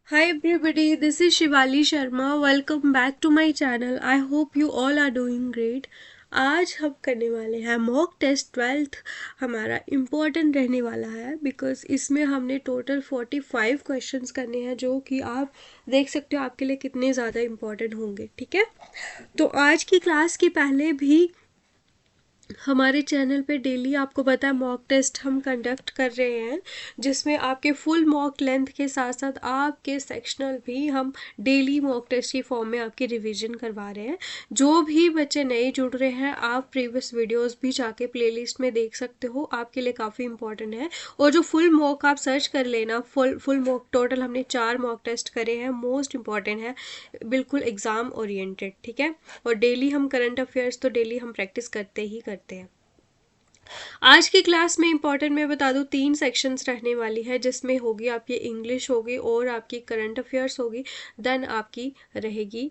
Hi everybody, this is Shivali Sharma. Welcome back to my channel. I hope you all are doing great. आज हम करने वाले हैं mock test 12th। हमारा important रहने वाला है बिकॉज इसमें हमने टोटल 45 क्वेश्चंस करने हैं जो कि आप देख सकते हो आपके लिए कितने ज़्यादा इम्पोर्टेंट होंगे। ठीक है, तो आज की क्लास के पहले भी हमारे चैनल पे डेली आपको पता है मॉक टेस्ट हम कंडक्ट कर रहे हैं, जिसमें आपके फुल मॉक लेंथ के साथ साथ आपके सेक्शनल भी हम डेली मॉक टेस्ट की फॉर्म में आपकी रिवीजन करवा रहे हैं। जो भी बच्चे नए जुड़ रहे हैं आप प्रीवियस वीडियोस भी जाके प्लेलिस्ट में देख सकते हो, आपके लिए काफ़ी इंपॉर्टेंट है। और जो फुल मॉक आप सर्च कर लेना, फुल मॉक टोटल हमने 4 मॉक टेस्ट करे हैं, मोस्ट इंपॉर्टेंट है, बिल्कुल एग्ज़ाम ओरिएंटेड। ठीक है, और डेली हम करंट अफेयर्स तो डेली हम प्रैक्टिस करते ही करते हैं। आज की क्लास में इंपॉर्टेंट मैं बता दूं 3 सेक्शंस रहने वाली है, जिसमें होगी आपकी इंग्लिश होगी और आपकी करंट अफेयर्स होगी, देन आपकी रहेगी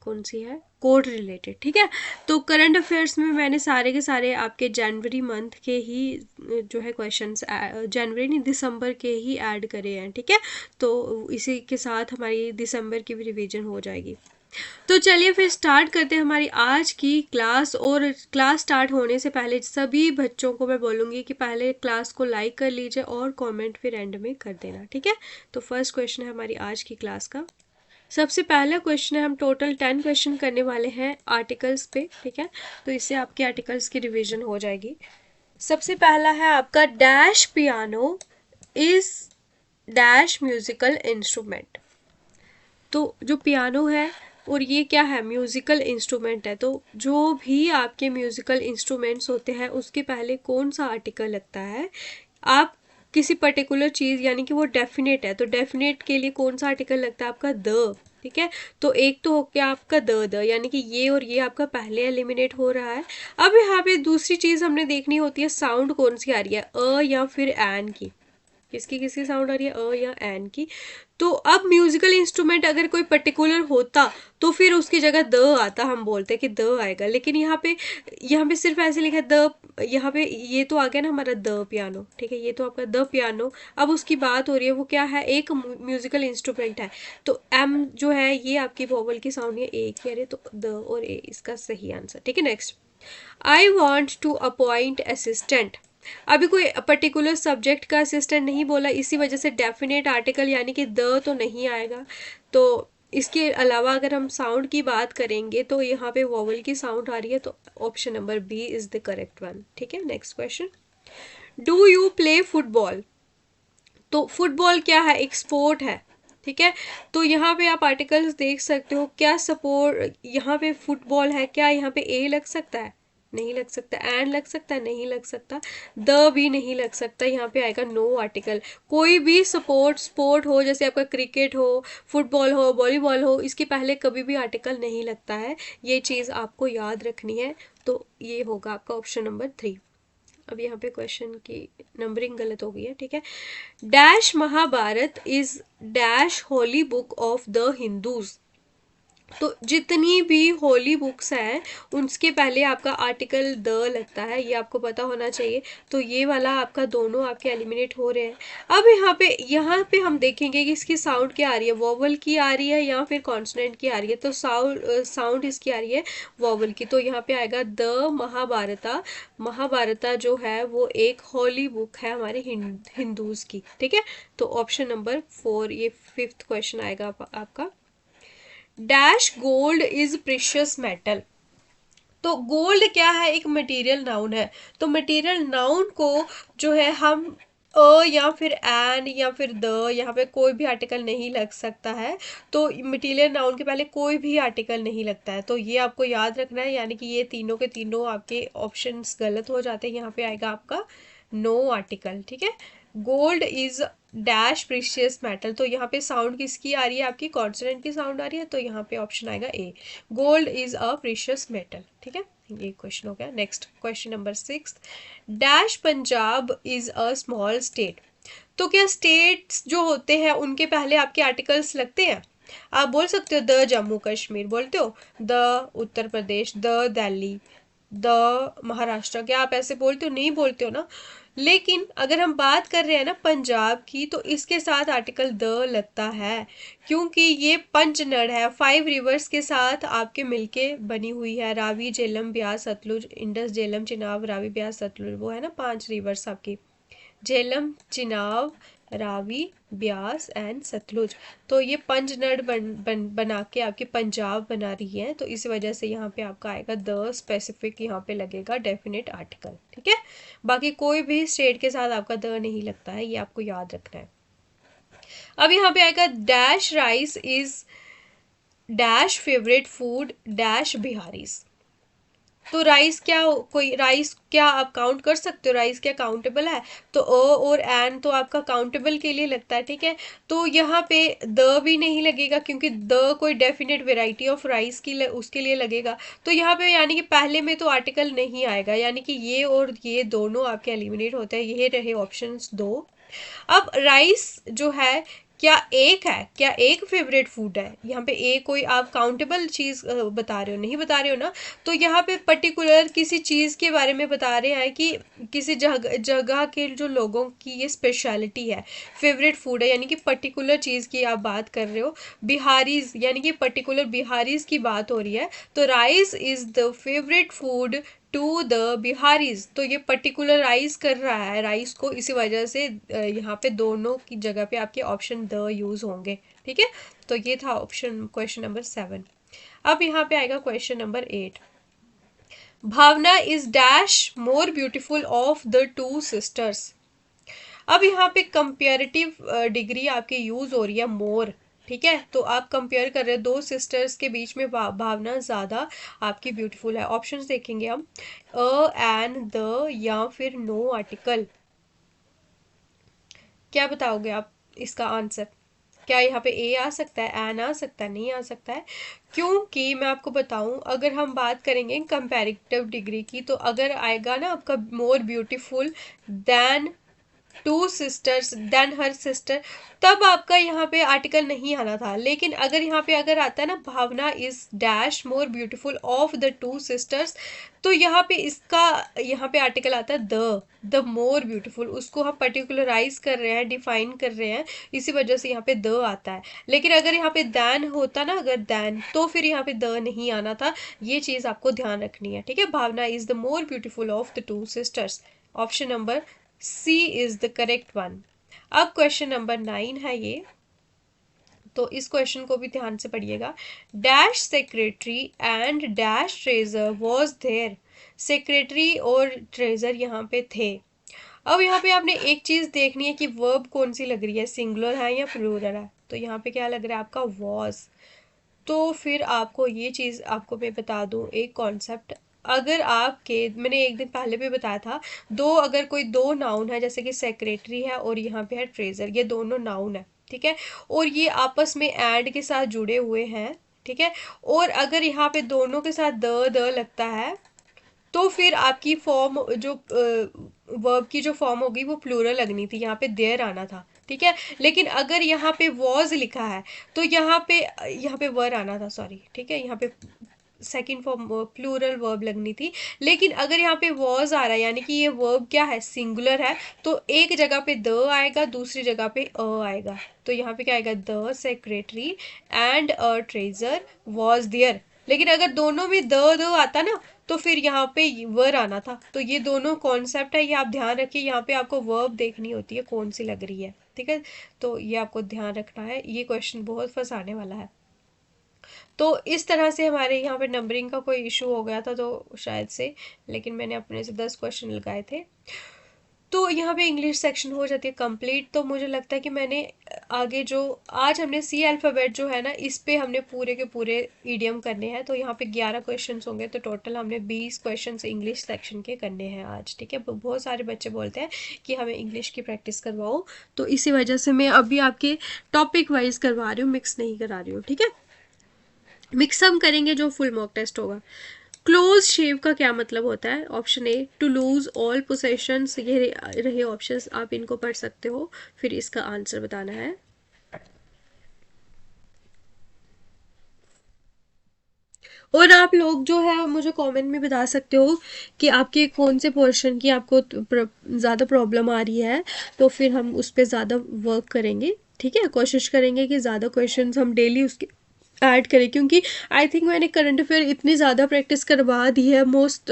कौन सी है, कोड रिलेटेड। ठीक है, तो करंट अफेयर्स में मैंने सारे के सारे आपके जनवरी मंथ के ही जो है क्वेश्चंस, जनवरी नहीं दिसंबर के ही ऐड करे हैं। ठीक है, तो इसी के साथ हमारी दिसंबर की भी रिवीजन हो जाएगी। तो चलिए फिर स्टार्ट करते हैं हमारी आज की क्लास। और क्लास स्टार्ट होने से पहले सभी बच्चों को मैं बोलूँगी कि पहले क्लास को लाइक कर लीजिए और कमेंट फिर एंड में कर देना। ठीक है, तो फर्स्ट क्वेश्चन है हमारी आज की क्लास का। सबसे पहला क्वेश्चन है, हम टोटल 10 क्वेश्चन करने वाले हैं आर्टिकल्स पे। ठीक है, तो इससे आपके आर्टिकल्स की रिवीजन हो जाएगी। सबसे पहला है आपका dash piano is dash musical instrument. तो जो पियानो है और ये क्या है, म्यूज़िकल इंस्ट्रूमेंट है। तो जो भी आपके म्यूज़िकल इंस्ट्रूमेंट्स होते हैं उसके पहले कौन सा आर्टिकल लगता है। आप किसी पर्टिकुलर चीज़ यानी कि वो डेफिनेट है, तो डेफिनेट के लिए कौन सा आर्टिकल लगता है आपका, द। ठीक है, तो एक तो हो गया आपका द यानी कि ये और ये आपका पहले एलिमिनेट हो रहा है। अब यहाँ पे दूसरी चीज़ हमने देखनी होती है, साउंड कौन सी आ रही है, अ या फिर एन की। किसकी किसकी साउंड आ रही है, अ या एन की। तो अब म्यूजिकल इंस्ट्रूमेंट अगर कोई पर्टिकुलर होता तो फिर उसकी जगह द आता, हम बोलते कि द आएगा, लेकिन यहाँ पे सिर्फ ऐसे लिखा है द। यहाँ पे ये तो आ गया ना हमारा द पियानो। ठीक है, ये तो आपका द पियानो। अब उसकी बात हो रही है वो क्या है, एक म्यूजिकल इंस्ट्रूमेंट है, तो एम जो है ये आपकी वोवल की साउंड है, ए की आ रही है, तो द और ए इसका सही आंसर। ठीक है, next, I want to appoint assistant. अभी कोई पर्टिकुलर सब्जेक्ट का असिस्टेंट नहीं बोला, इसी वजह से डेफिनेट आर्टिकल यानी कि द तो नहीं आएगा। तो इसके अलावा अगर हम साउंड की बात करेंगे तो यहाँ पे वोवल की साउंड आ रही है, तो option number B is the correct one. ठीक है, next question, do you play football. तो फुटबॉल क्या है, एक स्पोर्ट है। ठीक है, तो यहाँ पे आप आर्टिकल्स देख सकते हो, क्या सपोर्ट, यहाँ पे फुटबॉल है, क्या यहाँ पे ए लग सकता है, नहीं लग सकता। एंड लग सकता है, नहीं लग सकता। द भी नहीं लग सकता, यहाँ पे आएगा नो आर्टिकल। कोई भी स्पोर्ट हो, जैसे आपका क्रिकेट हो, फुटबॉल हो, वॉलीबॉल हो, इसके पहले कभी भी आर्टिकल नहीं लगता है, ये चीज़ आपको याद रखनी है। तो ये होगा आपका ऑप्शन नंबर 3। अब यहाँ पे क्वेश्चन की नंबरिंग गलत हो गई है। ठीक है, dash Mahabharata is dash holy book of the Hindus. तो जितनी भी होली बुक्स हैं उनके पहले आपका आर्टिकल द लगता है, ये आपको पता होना चाहिए। तो ये वाला आपका दोनों आपके एलिमिनेट हो रहे हैं। अब यहाँ पे हम देखेंगे कि इसकी साउंड क्या आ रही है, वोवल की आ रही है या फिर कॉन्सोनेंट की आ रही है। तो साउंड इसकी आ रही है वोवल की, तो यहाँ पे आएगा द महाभारता। महाभारता जो है वो एक होली बुक है हमारे हिंदूज की। ठीक है, तो ऑप्शन नंबर 4, ये 5th क्वेश्चन आएगा आपका। Dash gold is precious metal. तो गोल्ड क्या है, एक मटेरियल नाउन है। तो मटेरियल नाउन को जो है हम या फिर एन या फिर द, यहाँ पे कोई भी आर्टिकल नहीं लग सकता है। तो मटेरियल नाउन के पहले कोई भी आर्टिकल नहीं लगता है, तो ये आपको याद रखना है, यानी कि ये तीनों के तीनों आपके ऑप्शंस गलत हो जाते हैं। यहाँ पे आएगा आपका नो आर्टिकल। ठीक है, gold is dash precious metal, तो यहाँ पे साउंड किसकी आ रही है, आपकी कॉन्सोनेंट की साउंड आ रही है, तो यहाँ पे ऑप्शन आएगा A, gold is a precious metal. ठीक है, ये क्वेश्चन हो गया। Next question number 6, dash Punjab is a small state. तो क्या स्टेट्स जो होते हैं उनके पहले आपके आर्टिकल्स लगते हैं। आप बोल सकते हो द जम्मू कश्मीर, बोलते हो the Uttar Pradesh, the Delhi, the Maharashtra, क्या आप ऐसे बोलते हो, नहीं बोलते हो ना। लेकिन अगर हम बात कर रहे हैं ना पंजाब की, तो इसके साथ आर्टिकल द लगता है, क्योंकि ये पंचनद है, 5 रिवर्स के साथ आपके मिलके बनी हुई है। रावी, झेलम, ब्यास, सतलुज, इंडस, झेलम, चिनाब, रावी, ब्यास, सतलुज, वो है ना 5 रिवर्स आपकी, झेलम, चिनाब, रावी, ब्यास एंड सतलुज। तो ये पंचनद बना के आपकी पंजाब बना रही है, तो इस वजह से यहाँ पे आपका आएगा द स्पेसिफिक, यहाँ पे लगेगा डेफिनेट आर्टिकल। ठीक है, बाकी कोई भी स्टेट के साथ आपका द नहीं लगता है, ये आपको याद रखना है। अब यहाँ पे आएगा dash rice is dash favourite food dash Bihari's. तो राइस क्या, कोई राइस क्या आप काउंट कर सकते हो, राइस क्या काउंटेबल है? तो और एन तो आपका काउंटेबल के लिए लगता है। ठीक है, तो यहाँ पे द भी नहीं लगेगा, क्योंकि द कोई डेफिनेट वेराइटी ऑफ राइस की उसके लिए लगेगा। तो यहाँ पे यानी कि पहले में तो आर्टिकल नहीं आएगा, यानी कि ये और ये दोनों आपके एलिमिनेट होते हैं। ये रहे ऑप्शंस दो। अब राइस जो है क्या एक है, क्या एक फेवरेट फूड है? यहाँ पे एक कोई आप काउंटेबल चीज बता रहे हो, नहीं बता रहे हो ना। तो यहाँ पे पर्टिकुलर किसी चीज के बारे में बता रहे हैं कि किसी जगह के जो लोगों की ये स्पेशलिटी है, फेवरेट फूड है, यानी कि पर्टिकुलर चीज की आप बात कर रहे हो। बिहारीज यानी कि पर्टिकुलर बिहारीज की बात हो रही है, तो rice is the favourite food to the Biharis. तो ये पर्टिकुलराइज कर रहा है राइस को, इसी वजह से यहाँ पे दोनों की जगह पे आपके ऑप्शन द यूज होंगे। ठीक है, तो ये था ऑप्शन क्वेश्चन नंबर 7। अब यहाँ पे आएगा question number 8। Bhavna is dash more beautiful of the two sisters. अब यहाँ पे कंपेरेटिव डिग्री आपकी यूज हो रही है मोर। ठीक है, तो आप कंपेयर कर रहे हैं दो सिस्टर्स के बीच में भावना ज़्यादा आपकी ब्यूटीफुल है। ऑप्शंस देखेंगे हम, अ एंड द या फिर नो आर्टिकल। क्या बताओगे आप इसका आंसर? क्या यहाँ पे ए आ सकता है, एन आ सकता है, नहीं आ सकता है? क्योंकि मैं आपको बताऊं, अगर हम बात करेंगे कंपैरेटिव डिग्री की, तो अगर आएगा ना आपका more beautiful than two sisters then her sister, तब आपका यहाँ पे आर्टिकल नहीं आना था। लेकिन अगर यहाँ पे अगर आता है ना Bhavna is dash more beautiful of the two sisters, तो यहाँ पे इसका यहाँ पे आर्टिकल आता है द मोर ब्यूटीफुल, उसको हम पर्टिकुलराइज कर रहे हैं, डिफाइन कर रहे हैं, इसी वजह से यहाँ पे द आता है। लेकिन अगर यहाँ पे दैन होता ना, अगर दैन, तो फिर यहाँ पे द नहीं आना था। ये चीज़ आपको ध्यान रखनी है। ठीक है, Bhavna is the more beautiful of the two sisters. Option number C is the correct one. अब क्वेश्चन नंबर 9 है ये, तो इस क्वेश्चन को भी ध्यान से पढ़िएगा। Dash secretary and dash treasurer was there. Secretary और ट्रेजर यहाँ पे थे। अब यहाँ पे आपने एक चीज देखनी है कि वर्ब कौन सी लग रही है, सिंगुलर है या प्लूरल है। तो यहाँ पे क्या लग रहा है आपका, वॉज। तो फिर आपको ये चीज़ आपको मैं बता दूँ एक कॉन्सेप्ट। अगर आपके, मैंने एक दिन पहले भी बताया था, अगर कोई दो नाउन है, जैसे कि सेक्रेटरी है और यहाँ पे है ट्रेजर, ये दोनों नाउन है। ठीक है, और ये आपस में एंड के साथ जुड़े हुए हैं। ठीक है, और अगर यहाँ पे दोनों के साथ द लगता है, तो फिर आपकी फॉर्म जो वर्ब की जो फॉर्म होगी वो प्लूरल लगनी थी, यहाँ पे देयर आना था। ठीक है, लेकिन अगर यहाँ पे वॉज लिखा है, तो यहाँ पे वर आना था, सॉरी। ठीक है, यहाँ पे सेकंड फॉर्म प्लूरल वर्ब लगनी थी। लेकिन अगर यहाँ पे वॉज आ रहा है, यानी कि ये वर्ब क्या है, सिंगुलर है, तो एक जगह पे द आएगा, दूसरी जगह पे अ आएगा। तो यहाँ पे क्या आएगा, the secretary and a treasurer was there. लेकिन अगर दोनों में द आता ना, तो फिर यहाँ पे वर आना था। तो ये दोनों कॉन्सेप्ट है, ये आप ध्यान रखिए। यहाँ पे आपको वर्ब देखनी होती है कौन सी लग रही है। ठीक है, तो ये आपको ध्यान रखना है, ये क्वेश्चन बहुत फंसाने वाला है। तो इस तरह से हमारे यहाँ पे नंबरिंग का कोई इशू हो गया था, तो शायद से, लेकिन मैंने अपने से 10 क्वेश्चन लगाए थे। तो यहाँ पे इंग्लिश सेक्शन हो जाती है कंप्लीट। तो मुझे लगता है कि मैंने आगे जो आज हमने सी अल्फ़ाबेट जो है ना, इस पे हमने पूरे के पूरे ईडियम करने हैं। तो यहाँ पे 11 क्वेश्चन होंगे, तो टोटल हमने 20 क्वेश्चन इंग्लिश सेक्शन के करने हैं आज। ठीक है, बहुत सारे बच्चे बोलते हैं कि हमें इंग्लिश की प्रैक्टिस करवाओ, तो इसी वजह से मैं अभी आपके टॉपिक वाइज करवा रही हूँ, मिक्स नहीं करा रही हूँ। ठीक है, मिक्सअप करेंगे जो फुल मॉक टेस्ट होगा। क्लोज शेव का क्या मतलब होता है? Option A to lose all possessions, ये रहे ऑप्शंस, आप इनको पढ़ सकते हो, फिर इसका आंसर बताना है। और आप लोग जो है मुझे कमेंट में बता सकते हो कि आपके कौन से पोर्शन की आपको ज़्यादा प्रॉब्लम आ रही है, तो फिर हम उस पर ज़्यादा वर्क करेंगे। ठीक है, कोशिश करेंगे कि ज़्यादा क्वेश्चंस हम डेली उसके ऐड करें, क्योंकि आई थिंक मैंने करंट अफेयर इतनी ज़्यादा प्रैक्टिस करवा दी है, मोस्ट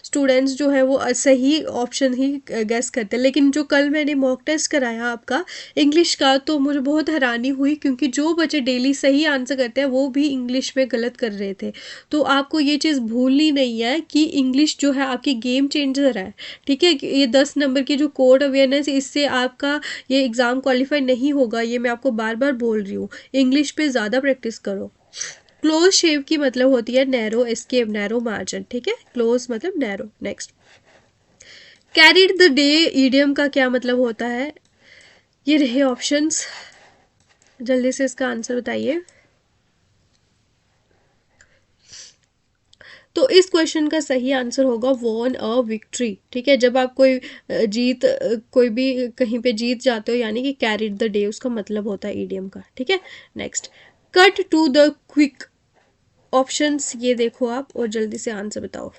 स्टूडेंट्स जो है वो सही ऑप्शन ही गेस करते हैं। लेकिन जो कल मैंने मॉक टेस्ट कराया आपका इंग्लिश का, तो मुझे बहुत हैरानी हुई, क्योंकि जो बच्चे डेली सही आंसर करते हैं वो भी इंग्लिश में गलत कर रहे थे। तो आपको ये चीज़ भूलनी नहीं है कि इंग्लिश जो है आपकी गेम चेंजर है। ठीक है, ये 10 नंबर की जो कोड अवेयरनेस, इससे आपका ये एग्ज़ाम क्वालिफाई नहीं होगा, ये मैं आपको बार बार बोल रही हूँ। इंग्लिश पे ज़्यादा प्रैक्टिस करो। क्लोज शेव की मतलब होती है नैरो एस्केप, नैरो मार्जिन। ठीक है, क्लोज मतलब narrow. Next, carried the day idiom का क्या मतलब होता है? ये रहे ऑप्शंस, जल्दी से इसका आंसर बताइए। तो इस क्वेश्चन का सही आंसर होगा वॉन अ विक्ट्री। ठीक है, जब आप कोई कोई भी कहीं पे जीत जाते हो, यानी कि कैरीड द डे उसका मतलब होता है ईडियम का। ठीक है, next, cut to the quick. Options ये देखो आप और जल्दी से आंसर बताओ।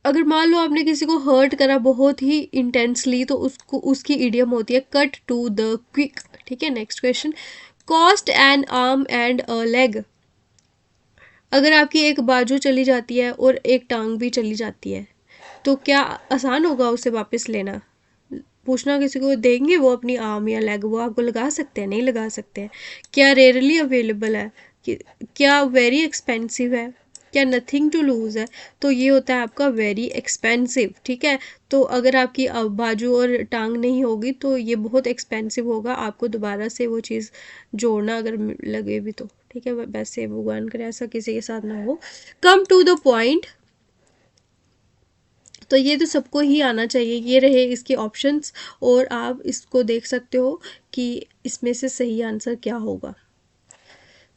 अगर मान लो आपने किसी को हर्ट करा बहुत ही इंटेंसली, तो उसको उसकी इडियम होती है कट टू द क्विक। ठीक है, next question, cost an arm and a leg. अगर आपकी एक बाजू चली जाती है और एक टांग भी चली जाती है, तो क्या आसान होगा उसे वापस लेना? पूछना किसी को देंगे वो अपनी आर्म या लेग, वो आपको लगा सकते हैं? नहीं लगा सकते हैं। क्या रेयरली अवेलेबल है? क्या वेरी एक्सपेंसिव है? क्या नथिंग टू लूज है? तो ये होता है आपका वेरी एक्सपेंसिव। ठीक है, तो अगर आपकी बाजू और टांग नहीं होगी तो ये बहुत एक्सपेंसिव होगा, आपको दोबारा से वो चीज़ जोड़ना अगर लगे भी तो। ठीक है, वैसे भगवान करे ऐसा किसी के साथ ना हो। कम टू द पॉइंट, तो ये तो सबको ही आना चाहिए। ये रहे इसके ऑप्शंस, और आप इसको देख सकते हो कि इसमें से सही आंसर क्या होगा।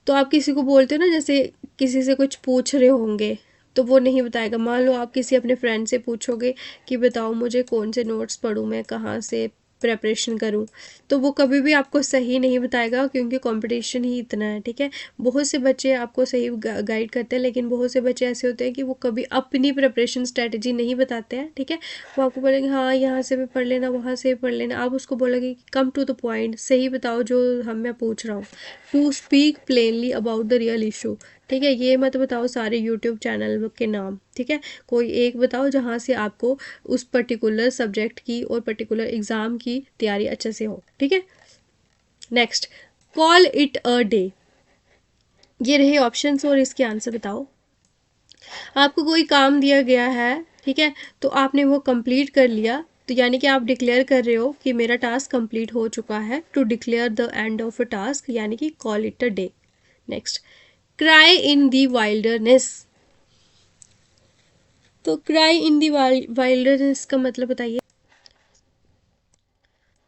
तो आप किसी को बोलते हो ना, जैसे किसी से कुछ पूछ रहे होंगे तो वो नहीं बताएगा। मान लो आप किसी अपने फ्रेंड से पूछोगे कि बताओ मुझे कौन से नोट्स पढूं, मैं कहाँ से प्रेपरेशन करूं, तो वो कभी भी आपको सही नहीं बताएगा, क्योंकि कंपटीशन ही इतना है। ठीक है, बहुत से बच्चे आपको सही गाइड करते हैं, लेकिन बहुत से बच्चे ऐसे होते हैं कि वो कभी अपनी प्रिपरेशन स्ट्रेटजी नहीं बताते हैं। ठीक है, वो आपको बोलेंगे हाँ यहाँ से भी पढ़ लेना, वहाँ से भी पढ़ लेना। आप उसको बोलोगे कि कम टू द पॉइंट, सही बताओ जो मैं पूछ रहा हूँ। To speak plainly about the real issue. ठीक है, ये मत बताओ सारे यूट्यूब चैनल के नाम। ठीक है, कोई एक बताओ जहाँ से आपको उस पर्टिकुलर सब्जेक्ट की और पर्टिकुलर एग्ज़ाम की तैयारी अच्छे से हो। ठीक है, next, call it a day. ये रहे ऑप्शंस और इसके आंसर बताओ। आपको कोई काम दिया गया है, ठीक है, तो आपने वो कंप्लीट कर लिया, तो यानी कि आप डिक्लेयर कर रहे हो कि मेरा टास्क कंप्लीट हो चुका है। To declare the end of a task, यानी कि call it a day. Next, cry in the wilderness. तो क्राई इन दी वाइल्डरनेस का मतलब बताइए।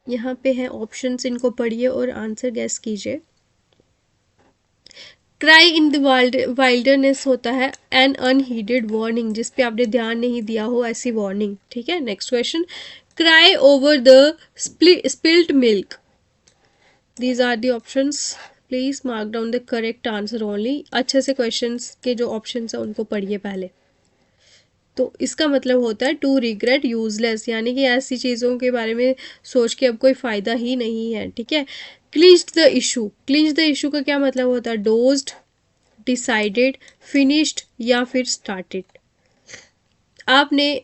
यहाँ पे है ऑप्शंस, इनको पढ़िए और आंसर गैस कीजिए। क्राई इन द वाइल्डरनेस होता है एन अनहीडेड वार्निंग, जिस पे आपने ध्यान नहीं दिया हो, ऐसी वार्निंग। ठीक है, next question, cry over the spilled milk. These are the options, please mark down the correct answer only. अच्छे से क्वेश्चंस के जो ऑप्शंस है उनको पढ़िए पहले। तो इसका मतलब होता है टू रिग्रेट यूजलेस, यानी कि ऐसी चीज़ों के बारे में सोच के अब कोई फ़ायदा ही नहीं है। ठीक है, clinched the issue. Clinch the issue का क्या मतलब होता है? डोज्ड, डिसाइडेड, फिनिश्ड या फिर स्टार्टेड। आपने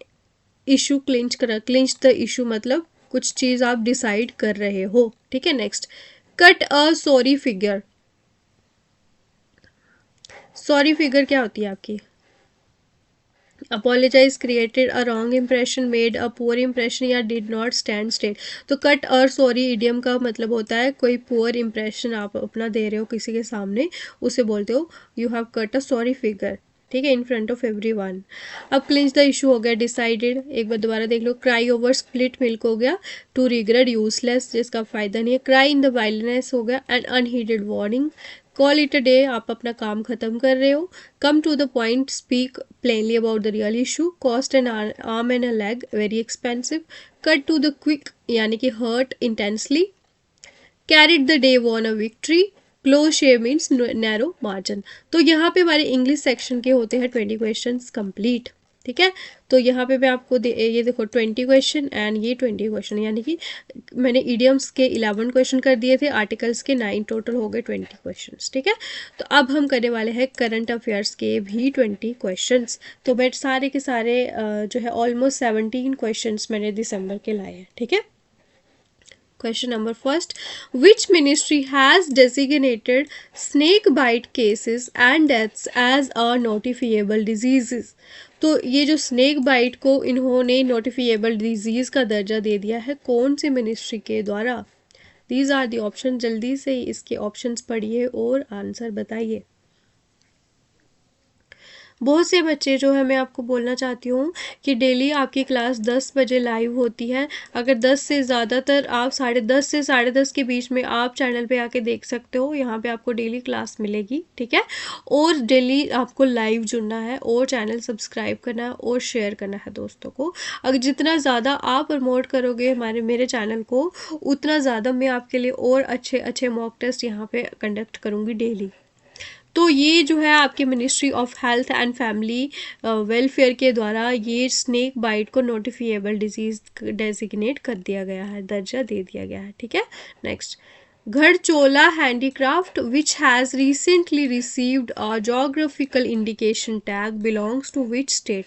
इशू क्लिंच करा, क्लिंच द इशू मतलब कुछ चीज़ आप डिसाइड कर रहे हो। ठीक है, next, cut a sorry figure. Sorry figure क्या होती है आपकी? Apologize, created a wrong impression, made a poor impression या डिड नॉट स्टैंड स्टेट। तो कट और सॉरी इडियम का मतलब होता है कोई पुअर इम्प्रेशन आप अपना दे रहे हो किसी के सामने, उसे बोलते हो you have cut a sorry figure. ठीक है, in front of every one. अब क्लिंच द इशू हो गया, डिसाइडेड, एक बार दोबारा देख लो। क्राई ओवर स्प्लिट मिल्क हो गया, टू रिग्रेट यूजलेस, जिसका फायदा नहीं है। क्राई इन द वाइल्डनेस हो गया, and unheeded warning. Call it a day, आप अपना काम खत्म कर रहे हो। Come to the point, speak plainly about the real issue. Cost an arm and a leg, very expensive. Cut to the quick, यानी कि hurt intensely. Carried the day, won a victory. Close shave means narrow margin. तो यहाँ पे हमारे English section के होते हैं 20 questions complete, ठीक है। तो यहाँ पे मैं आपको ये देखो 20 क्वेश्चन एंड ये 20 क्वेश्चन, यानी कि मैंने इडियम्स के 11 क्वेश्चन कर दिए थे, आर्टिकल्स के 9, टोटल हो गए 20 क्वेश्चंस, ठीक है। तो अब हम करने वाले हैं करंट अफेयर्स के भी 20 क्वेश्चंस। तो मैं सारे के सारे जो है ऑलमोस्ट 17 क्वेश्चंस मैंने दिसंबर के लाए हैं, ठीक है। Question number first, which ministry has designated snake bite cases and deaths as a notifiable diseases? तो ये जो स्नेक बाइट को इन्होंने नोटिफिएबल डिजीज़ का दर्जा दे दिया है, कौन सी मिनिस्ट्री के द्वारा? दीज आर दी ऑप्शन, जल्दी से इसके ऑप्शंस पढ़िए और आंसर बताइए। बहुत से बच्चे जो है, मैं आपको बोलना चाहती हूँ कि डेली आपकी क्लास 10 बजे लाइव होती है। अगर 10 से ज़्यादातर आप 10:30 से 10:30 के बीच में आप चैनल पे आके देख सकते हो, यहाँ पे आपको डेली क्लास मिलेगी, ठीक है। और डेली आपको लाइव जुड़ना है और चैनल सब्सक्राइब करना है और शेयर करना है दोस्तों को। अगर जितना ज़्यादा आप प्रमोट करोगे मेरे चैनल को, उतना ज़्यादा मैं आपके लिए और अच्छे अच्छे मॉक टेस्ट यहाँ पे कंडक्ट करूँगी डेली। तो ये जो है आपके ministry of health and family welfare के द्वारा ये स्नेक बाइट को नोटिफिएबल डिजीज डेजिग्नेट कर दिया गया है, दर्जा दे दिया गया है, ठीक है। Next, Gharchola handicraft which has recently received a geographical indication tag belongs to which state?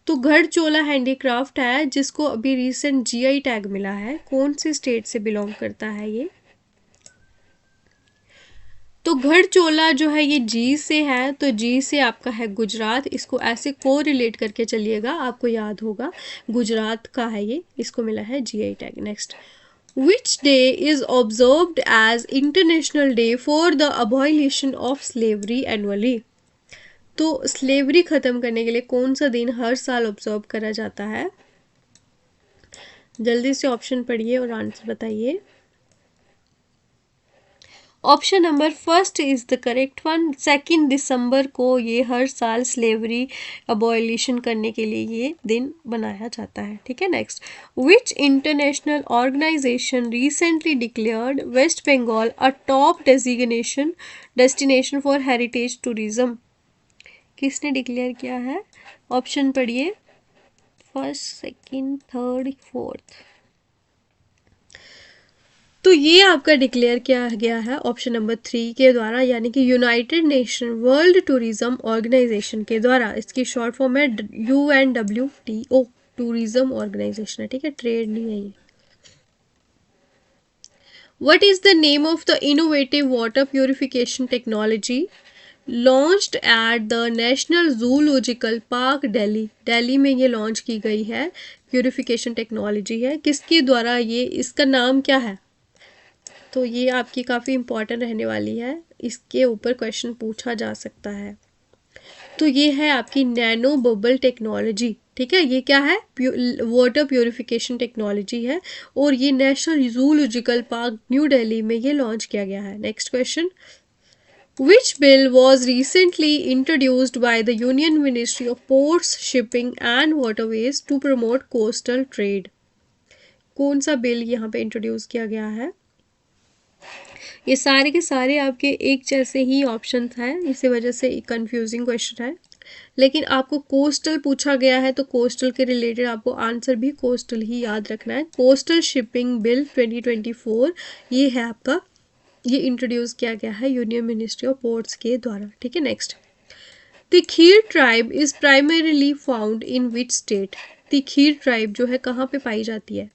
तो घड़चोला हैंडीक्राफ्ट है जिसको अभी रिसेंट जीआई टैग मिला है, कौन से स्टेट से बिलोंग करता है ये? तो घड़चोला जो है ये जी से है, तो जी से आपका है गुजरात। इसको ऐसे को रिलेट करके चलिएगा, आपको याद होगा गुजरात का है ये, इसको मिला है GI tag. Next, which day is observed as international day for the abolition of slavery annually? तो स्लेवरी खत्म करने के लिए कौन सा दिन हर साल ऑब्जर्व करा जाता है? जल्दी से ऑप्शन पढ़िए और आंसर बताइए। Option number first is the correct one. 2 दिसंबर को ये हर साल स्लेवरी अबॉलिशन करने के लिए ये दिन बनाया जाता है, ठीक है। Next, which international organization recently declared West Bengal a top destination for heritage tourism? किसने डिक्लेयर किया है? ऑप्शन पढ़िए, फर्स्ट, सेकंड, थर्ड, फोर्थ। तो ये आपका डिक्लेयर किया गया है ऑप्शन नंबर 3 के द्वारा, यानी कि United Nation World Tourism Organization के द्वारा। इसकी शॉर्ट फॉर्म है UNWTO, टूरिज्म ऑर्गेनाइजेशन है, ठीक है, ट्रेड नहीं है ये। What is the name of the innovative water purification technology launched at the national zoological park Delhi? Delhi में ये लॉन्च की गई है, प्यूरिफिकेशन टेक्नोलॉजी है, किसके द्वारा ये, इसका नाम क्या है? तो ये आपकी काफ़ी इंपॉर्टेंट रहने वाली है, इसके ऊपर क्वेश्चन पूछा जा सकता है। तो ये है आपकी नैनो बबल टेक्नोलॉजी, ठीक है। ये क्या है? वाटर प्यूरिफिकेशन टेक्नोलॉजी है और ये national zoological park new Delhi में ये लॉन्च किया गया है। Next question, Which bill was recently introduced by the Union Ministry of Ports, Shipping and Waterways to promote coastal trade? कौन सा बिल यहाँ पे इंट्रोड्यूस किया गया है? ये सारे के सारे आपके एक जैसे ही ऑप्शंस हैं, इसी वजह से कंफ्यूजिंग क्वेश्चन है। लेकिन आपको कोस्टल पूछा गया है तो कोस्टल के रिलेटेड आपको आंसर भी कोस्टल ही याद रखना है। कोस्टल शिपिंग बिल 2024 ये है आपका, ये इंट्रोड्यूस किया गया है यूनियन मिनिस्ट्री ऑफ पोर्ट्स के द्वारा, ठीक है। Next, Tikhir tribe is primarily found in which state? Tikhir tribe जो है कहाँ पे पाई जाती है?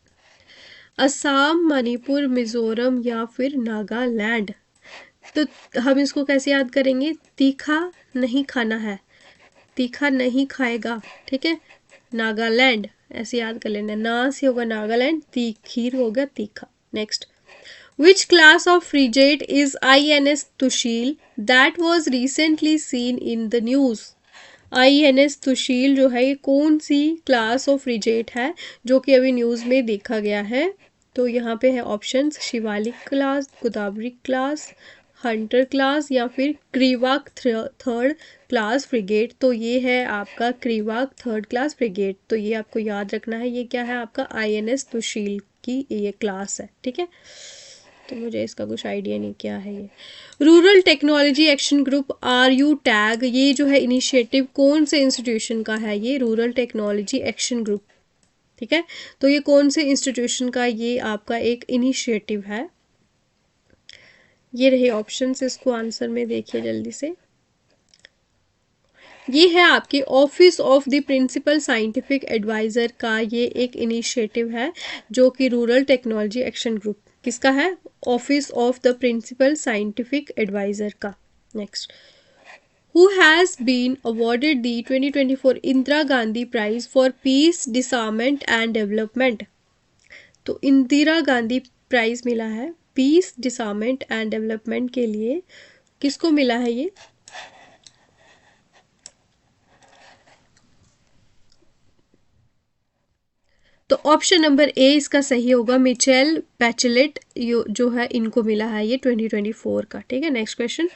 असम, मणिपुर, मिजोरम या फिर नागालैंड? तो हम इसको कैसे याद करेंगे? तीखा नहीं खाना है, तीखा नहीं खाएगा, ठीक है, नागालैंड ऐसे याद कर लेना। ना से होगा नागालैंड, खीर होगा तीखा। Next, which class of frigate is INS Tushil that was recently seen in the news? INS Tushil जो है ये कौन सी क्लास ऑफ फ्रिगेट है जो कि अभी न्यूज़ में देखा गया है? तो यहाँ पे है options, Shivalik class, Godavari class, Hunter class या फिर क्रीवाक थर्ड क्लास फ्रिगेट। तो ये है आपका क्रीवाक थर्ड क्लास फ्रिगेट। तो ये आपको याद रखना है, ये क्या है आपका INS तुशील की ये क्लास है, ठीक है। तो मुझे इसका कुछ आइडिया नहीं क्या है ये। Rural technology action group RU tag, ये जो है इनिशिएटिव कौन से इंस्टीट्यूशन का है? ये रूरल टेक्नोलॉजी एक्शन ग्रुप, ठीक है। तो ये कौन से इंस्टीट्यूशन का ये आपका एक इनिशिएटिव है? ये रहे ऑप्शंस, इसको आंसर में देखिए जल्दी से। ये है आपके office of the principal scientific adviser का ये एक इनिशिएटिव है, जो कि रूरल टेक्नोलॉजी एक्शन ग्रुप किसका है? Office of the principal scientific adviser का। Next, who has been awarded the 2024 Indira Gandhi prize for peace disarmament and development? तो इंदिरा गांधी प्राइज मिला है पीस डिसआर्ममेंट एंड डेवलपमेंट के लिए, किसको मिला है ये? तो ऑप्शन नंबर ए इसका सही होगा, मिचेल बैचेलेट जो है इनको मिला है ये 2024 का, ठीक है। Next question,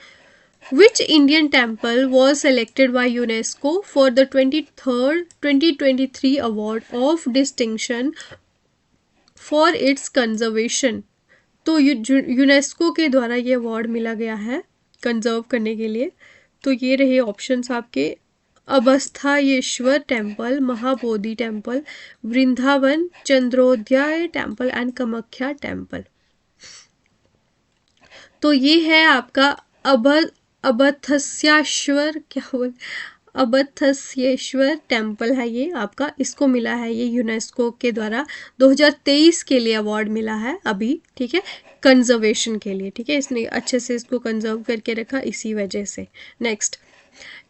which Indian temple was selected by UNESCO for the 2023 award of distinction for its conservation? तो यूनेस्को के द्वारा ये अवार्ड मिला गया है कंजर्व करने के लिए। तो ये रहे ऑप्शंस आपके, Avasthayeshwar temple, Mahabodhi temple, Vrindavan, Chandrodaya temple and Kamakhya temple. तो ये है आपका अबथस्येश्वर, क्या बोल, अबथस्येश्वर टेम्पल है ये आपका, इसको मिला है ये यूनेस्को के द्वारा 2023 के लिए अवार्ड मिला है अभी, ठीक है, कंजर्वेशन के लिए, ठीक है। इसने अच्छे से इसको कंजर्व करके रखा इसी वजह से। Next,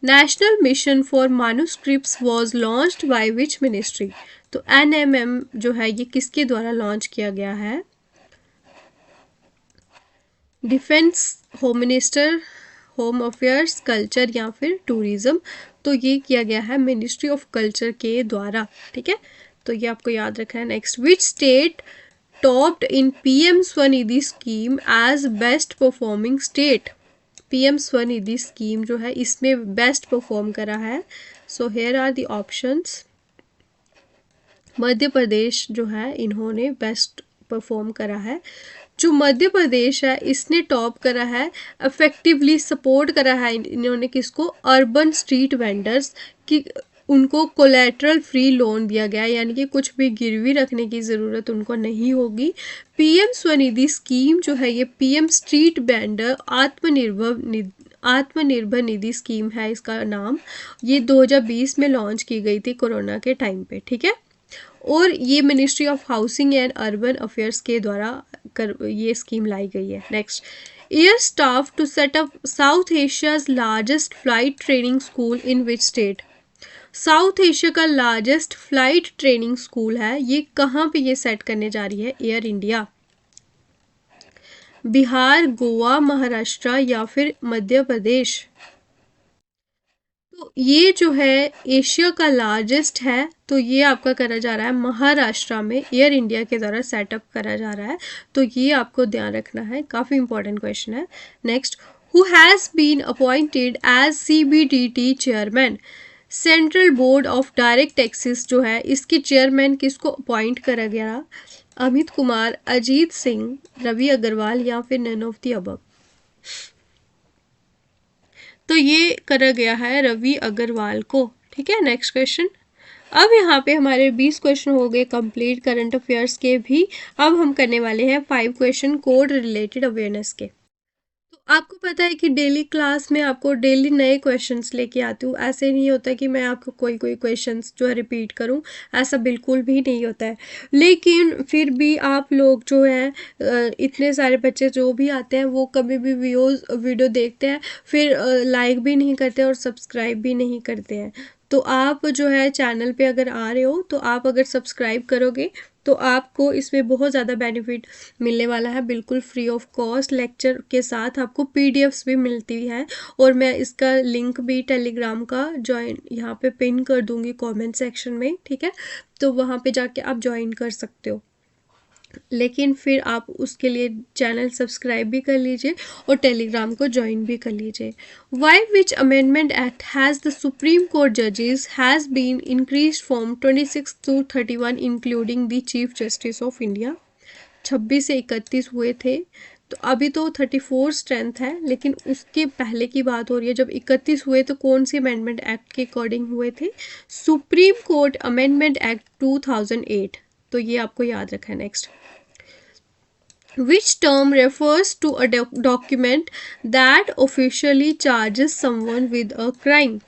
national mission for manuscripts was launched by which ministry? तो NMM जो है ये किसके द्वारा लॉन्च किया गया है? Defence, home minister, home affairs, culture या फिर टूरिज्म? तो ये किया गया है मिनिस्ट्री ऑफ कल्चर के द्वारा, ठीक है। तो ये आपको याद रखना है। Next, which state topped in PM Svanidhi scheme as best performing state? PM Svanidhi scheme जो है इसमें बेस्ट परफॉर्म करा है। So here are the options. Madhya Pradesh जो है इन्होंने बेस्ट परफॉर्म करा है। जो मध्य प्रदेश है इसने टॉप करा है, इफेक्टिवली सपोर्ट करा है इन्होंने किसको? अर्बन स्ट्रीट वेंडर्स की, उनको कोलेटरल फ्री लोन दिया गया, यानी कि कुछ भी गिरवी रखने की ज़रूरत उनको नहीं होगी। PM स्वनिधि स्कीम जो है ये PM street vendor Atmanirbhar Nidhi scheme है इसका नाम। ये 2020 में लॉन्च की गई थी कोरोना के टाइम पे, ठीक है। और ये ministry of housing and urban affairs के द्वारा ये स्कीम लाई गई है। Next, air staff to set up South Asia's largest flight training school in which state? South Asia का लार्जेस्ट फ्लाइट ट्रेनिंग स्कूल है ये कहाँ पे ये सेट करने जा रही है एयर इंडिया? बिहार, गोवा, महाराष्ट्र या फिर मध्य प्रदेश? तो ये जो है एशिया का लार्जेस्ट है, तो ये आपका करा जा रहा है महाराष्ट्र में, एयर इंडिया के द्वारा सेटअप करा जा रहा है। तो ये आपको ध्यान रखना है, काफ़ी इंपॉर्टेंट क्वेश्चन है। Next, who has been appointed as CBDT chairman? Central board of direct taxes जो है इसके चेयरमैन किसको अपॉइंट करा गया? अमित कुमार, अजीत सिंह, रवि अग्रवाल या फिर नन ऑफ द अबव? तो ये करा गया है रवि अग्रवाल को, ठीक है। नेक्स्ट क्वेश्चन, अब यहाँ पे हमारे 20 क्वेश्चन हो गए कंप्लीट करंट अफेयर्स के भी। अब हम करने वाले हैं 5 क्वेश्चन कोड रिलेटेड अवेयरनेस के। तो आपको पता है कि डेली क्लास में आपको डेली नए क्वेश्चंस लेके आती हूँ, ऐसे नहीं होता कि मैं आपको कोई क्वेश्चंस जो है रिपीट करूँ, ऐसा बिल्कुल भी नहीं होता है। लेकिन फिर भी आप लोग जो हैं इतने सारे बच्चे जो भी आते हैं वो कभी भी वीडियो देखते हैं, फिर लाइक भी नहीं करते और सब्सक्राइब भी नहीं करते हैं। तो आप जो है चैनल पे अगर आ रहे हो तो आप अगर सब्सक्राइब करोगे तो आपको इसमें बहुत ज़्यादा बेनिफिट मिलने वाला है, बिल्कुल फ्री ऑफ कॉस्ट। लेक्चर के साथ आपको PDFs भी मिलती है, और मैं इसका लिंक भी टेलीग्राम का ज्वाइन यहाँ पे पिन कर दूँगी कमेंट सेक्शन में, ठीक है। तो वहाँ पे जाके आप ज्वाइन कर सकते हो, लेकिन फिर आप उसके लिए चैनल सब्सक्राइब भी कर लीजिए और टेलीग्राम को ज्वाइन भी कर लीजिए। Why which amendment act has the Supreme Court जजेस has been increase from 26 to 31 including the chief justice of India? 26 से 31 हुए थे, तो अभी तो 34 स्ट्रेंथ है, लेकिन उसके पहले की बात हो रही है जब 31 हुए तो कौन सी अमेंडमेंट एक्ट के अकॉर्डिंग हुए थे? Supreme court amendment act 2008। तो ये आपको याद रखा है। Next, which term refers to a document that officially charges someone with a crime?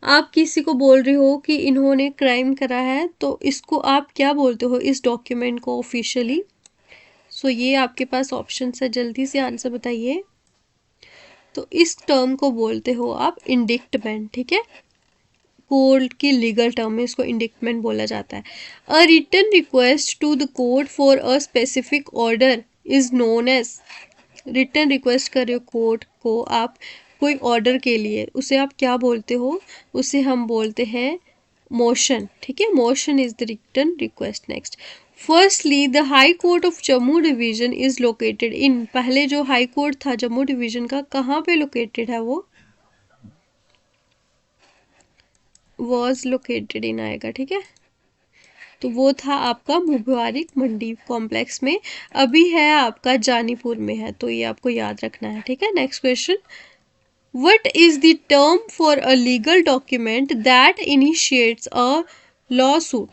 आप किसी को बोल रहे हो कि इन्होंने क्राइम करा है, तो इसको आप क्या बोलते हो इस डॉक्यूमेंट को ऑफिशियली? सो ये आपके पास ऑप्शन है, जल्दी से आंसर बताइए। तो इस टर्म को बोलते हो आप इंडिक्टमेंट, ठीक है। कोर्ट की लीगल टर्म में इसको इंडिक्टमेंट बोला जाता है। A written request to the court for a specific order is known as, written request कर रहे हो कोर्ट को आप कोई ऑर्डर के लिए, उसे आप क्या बोलते हो? उसे हम बोलते हैं मोशन, ठीक है। Motion is the written request. Next, firstly the high court of Jammu division is located in, पहले जो हाई कोर्ट था जम्मू डिवीजन का, कहाँ पे लोकेटेड है? वो वॉज लोकेटेड इन आएगा, ठीक है। तो वो था आपका मुबारिक मंडी कॉम्प्लेक्स में, अभी है आपका जानीपुर में है, तो ये आपको याद रखना है, ठीक है। Next question, what is the term for a legal document that initiates a law suit?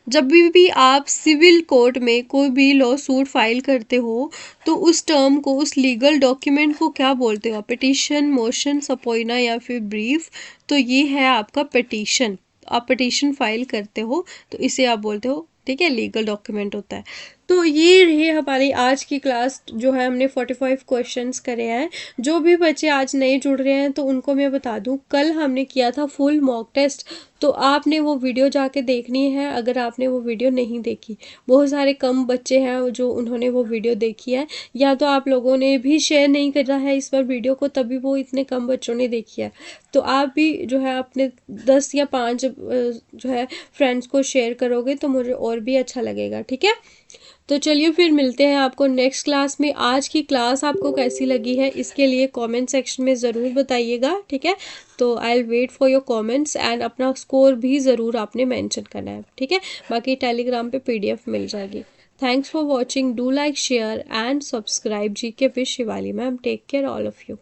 जब भी आप सिविल कोर्ट में कोई भी लॉ सूट फाइल करते हो तो उस टर्म को, उस लीगल डॉक्यूमेंट को क्या बोलते हो? पिटीशन, मोशन, सपोइना या फिर ब्रीफ? तो ये है आपका पिटीशन। आप पिटीशन फाइल करते हो तो इसे आप बोलते हो, ठीक है, लीगल डॉक्यूमेंट होता है। तो ये रही हमारी आज की क्लास, जो है हमने 45 क्वेश्चंस करे हैं। जो भी बच्चे आज नए जुड़ रहे हैं तो उनको मैं बता दूं, कल हमने किया था फुल मॉक टेस्ट, तो आपने वो वीडियो जाके देखनी है अगर आपने वो वीडियो नहीं देखी। बहुत सारे कम बच्चे हैं जो उन्होंने वो वीडियो देखी है, या तो आप लोगों ने भी शेयर नहीं करा है इस बार वीडियो को, तभी वो इतने कम बच्चों ने देखी है। तो आप भी जो है अपने 10 या 5 जो है फ्रेंड्स को शेयर करोगे तो मुझे और भी अच्छा लगेगा, ठीक है। तो चलिए फिर मिलते हैं आपको नेक्स्ट क्लास में। आज की क्लास आपको कैसी लगी है इसके लिए कमेंट सेक्शन में ज़रूर बताइएगा, ठीक है। तो I will wait for your comments, and अपना स्कोर भी ज़रूर आपने मेंशन करना है, ठीक है। बाकी टेलीग्राम पे PDF मिल जाएगी। Thanks for watching, do like, share and subscribe. GK with Shivali ma'am. Take care all of you.